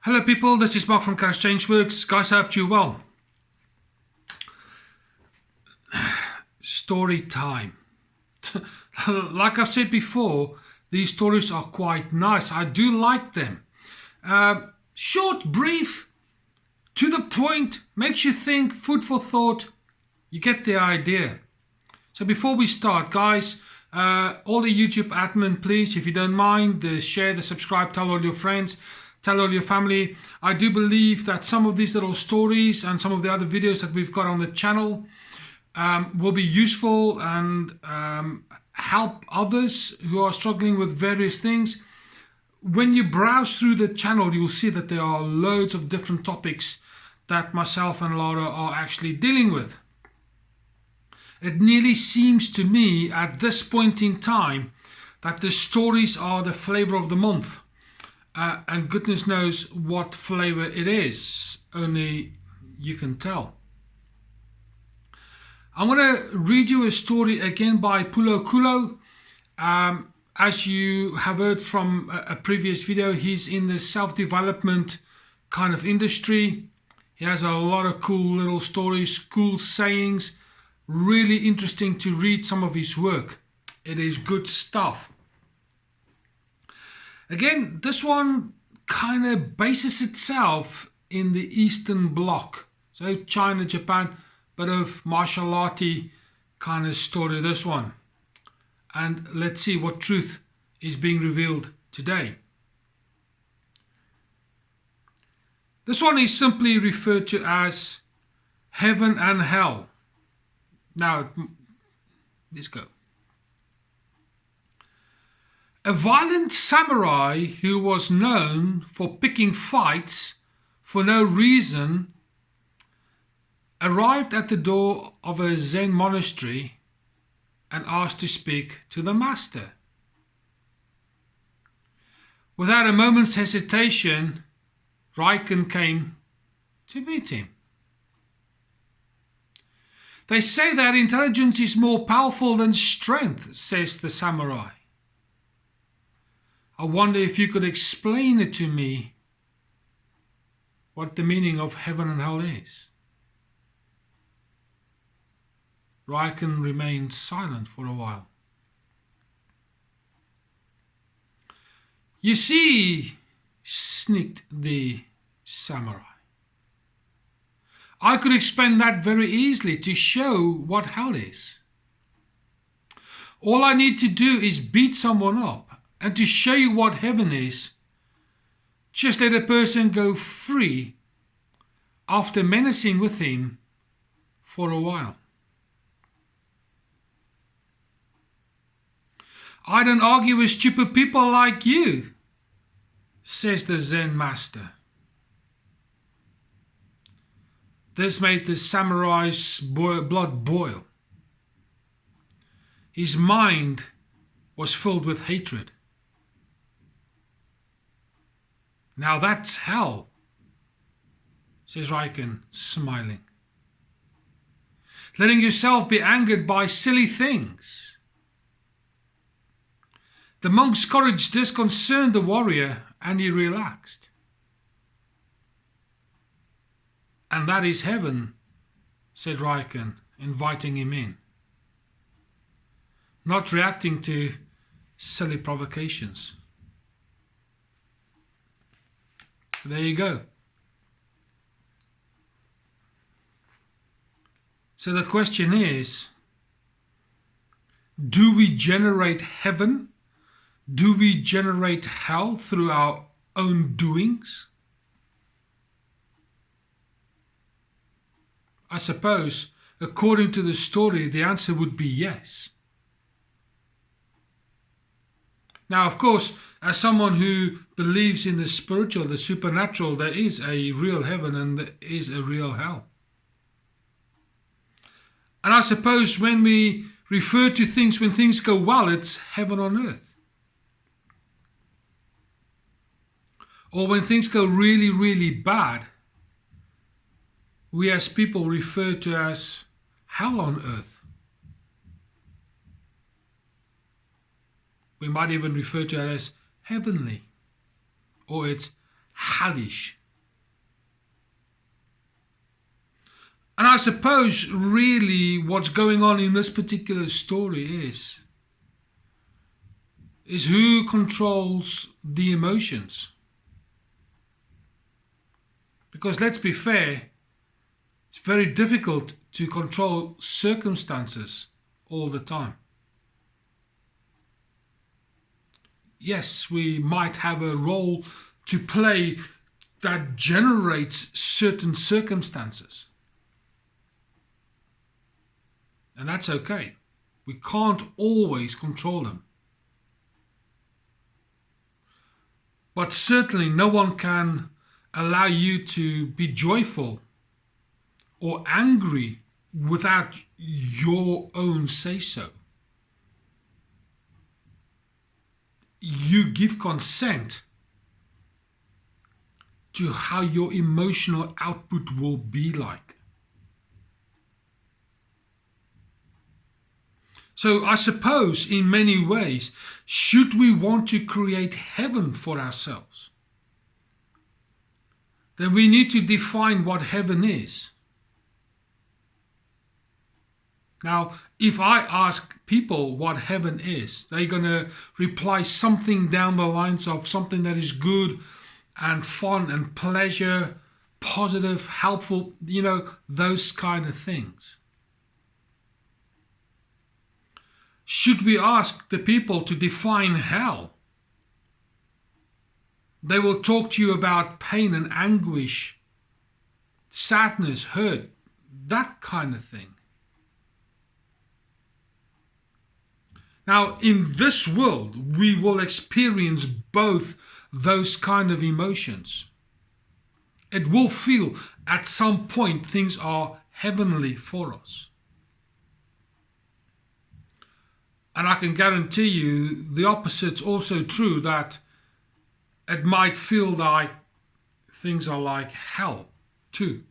Hello people, this is Mark from Kharischangeworks. Guys, I hope you're well. Story time. Like I've said before, these stories are quite nice. I do like them. Short, brief, to the point, makes you think, food for thought. You get the idea. So before we start, guys, all the YouTube admin, please, if you don't mind, share, subscribe, tell all your friends. Tell all your family. I do believe that some of these little stories and some of the other videos that we've got on the channel will be useful and help others who are struggling with various things. When you browse through the channel, you'll see that there are loads of different topics that myself and Lara are actually dealing with. It nearly seems to me at this point in time that the stories are the flavor of the month. And goodness knows what flavor it is, only you can tell. I'm going to read you a story again by Paulo Coelho. As you have heard from a previous video, he's in the self-development kind of industry. He has a lot of cool little stories, cool sayings, really interesting to read some of his work. It is good stuff. Again, this one kind of bases itself in the Eastern Bloc. So China, Japan, bit of martial arty kind of story, this one. And let's see what truth is being revealed today. This one is simply referred to as heaven and hell. Now, let's go. A violent samurai who was known for picking fights for no reason arrived at the door of a Zen monastery and asked to speak to the master. Without a moment's hesitation, Recant came to meet him. They say that intelligence is more powerful than strength, says the samurai. I wonder if you could explain it to me, what the meaning of heaven and hell is. Recant remained silent for a while. You see, sneaked the samurai, I could explain that very easily to show what hell is. All I need to do is beat someone up. And to show you what heaven is, just let a person go free after menacing with him for a while. I don't argue with stupid people like you, says the Zen master. This made the samurai's blood boil. His mind was filled with hatred. Now that's hell, says Recant, smiling. Letting yourself be angered by silly things. The monk's courage disconcerted the warrior and he relaxed. And that is heaven, said Recant, inviting him in. Not reacting to silly provocations. There you go. So the question is, do we generate heaven? Do we generate hell through our own doings? I suppose, according to the story, the answer would be yes. Now, of course, as someone who believes in the spiritual, the supernatural, there is a real heaven and there is a real hell. And I suppose when we refer to things, when things go well, it's heaven on earth. Or when things go really, really bad, we as people refer to as hell on earth. We might even refer to it as heavenly, or it's Hellish. And I suppose really what's going on in this particular story is who controls the emotions. Because let's be fair, it's very difficult to control circumstances all the time. Yes, we might have a role to play that generates certain circumstances. And that's okay. We can't always control them. But certainly no one can allow you to be joyful or angry without your own say-so. You give consent to how your emotional output will be like. So I suppose in many ways, should we want to create heaven for ourselves, then we need to define what heaven is. Now, if I ask people what heaven is, they're going to reply something down the lines of something that is good and fun and pleasure, positive, helpful, those kind of things. Should we ask the people to define hell? They will talk to you about pain and anguish, sadness, hurt, that kind of thing. Now, in this world, we will experience both those kind of emotions. It will feel at some point things are heavenly for us. And I can guarantee you the opposite's also true, that it might feel like things are like hell too.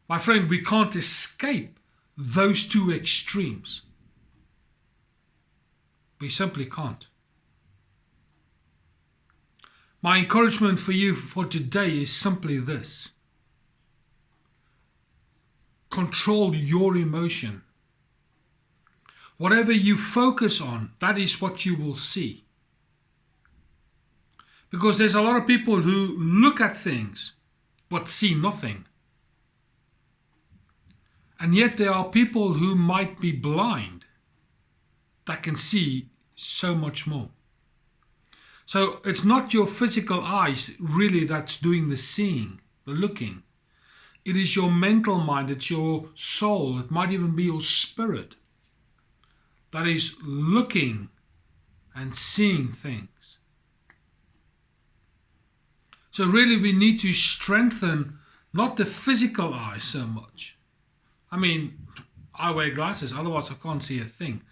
My friend, we can't escape those two extremes. We simply can't. My encouragement for you for today is simply this. Control your emotion. Whatever you focus on, that is what you will see. Because there's a lot of people who look at things but see nothing. And yet there are people who might be blind that can see so much more. So it's not your physical eyes really that's doing the seeing, the looking. It is your mental mind, it's your soul, it might even be your spirit that is looking and seeing things. So really we need to strengthen not the physical eye so much. I mean, I wear glasses, otherwise I can't see a thing,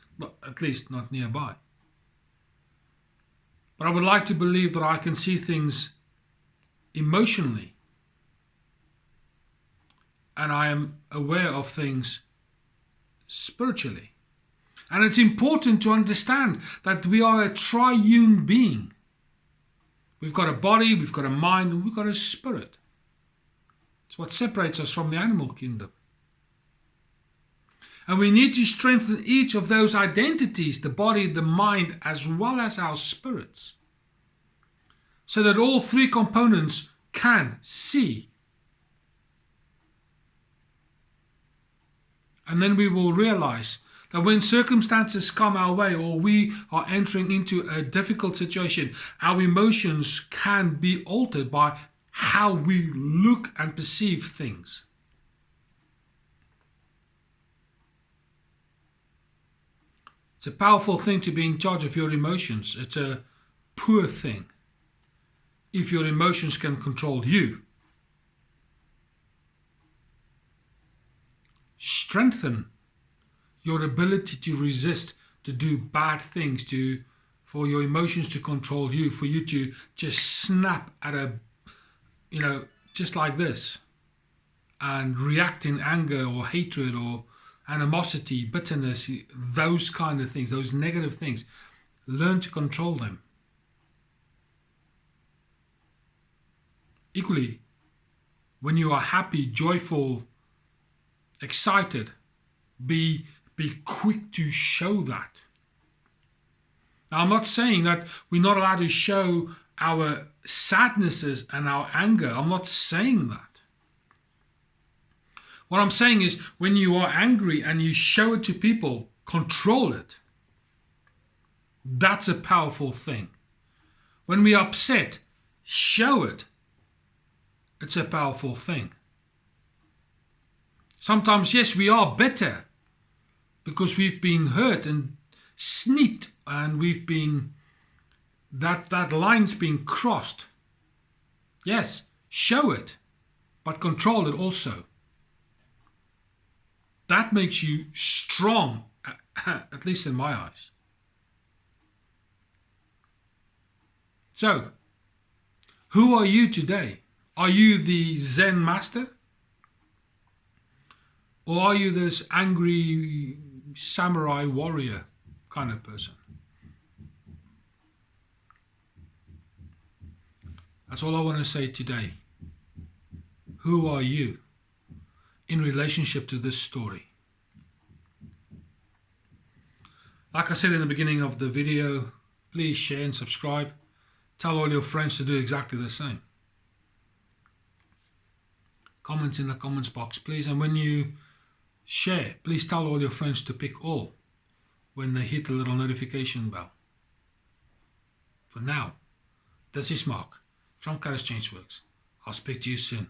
at least not nearby. But I would like to believe that I can see things emotionally. And I am aware of things spiritually. And it's important to understand that we are a triune being. We've got a body, we've got a mind, and we've got a spirit. It's what separates us from the animal kingdom. And we need to strengthen each of those identities, the body, the mind, as well as our spirits, so that all three components can see. And then we will realize that when circumstances come our way or we are entering into a difficult situation, our emotions can be altered by how we look and perceive things. It's a powerful thing to be in charge of your emotions. It's a poor thing if your emotions can control you. Strengthen your ability to resist, to do bad things, for your emotions to control you, for you to just snap at just like this and react in anger or hatred or animosity, bitterness, those kind of things, those negative things. Learn to control them. Equally, when you are happy, joyful, excited, be quick to show that. Now, I'm not saying that we're not allowed to show our sadnesses and our anger. I'm not saying that. What I'm saying is, when you are angry and you show it to people, control it. That's a powerful thing. When we are upset, show it. It's a powerful thing. Sometimes, yes, we are bitter because we've been hurt and sneaked, and we've been, that line's been crossed. Yes, show it, but control it also. That makes you strong, at least in my eyes. So, who are you today? Are you the Zen master? Or are you this angry samurai warrior kind of person? That's all I want to say today. Who are you in relationship to this story? Like I said in the beginning of the video, please share and subscribe. Tell all your friends to do exactly the same. Comments in the comments box, please. And when you share, please tell all your friends to pick all when they hit the little notification bell. For now, this is Mark from Kharischangeworks. I'll speak to you soon.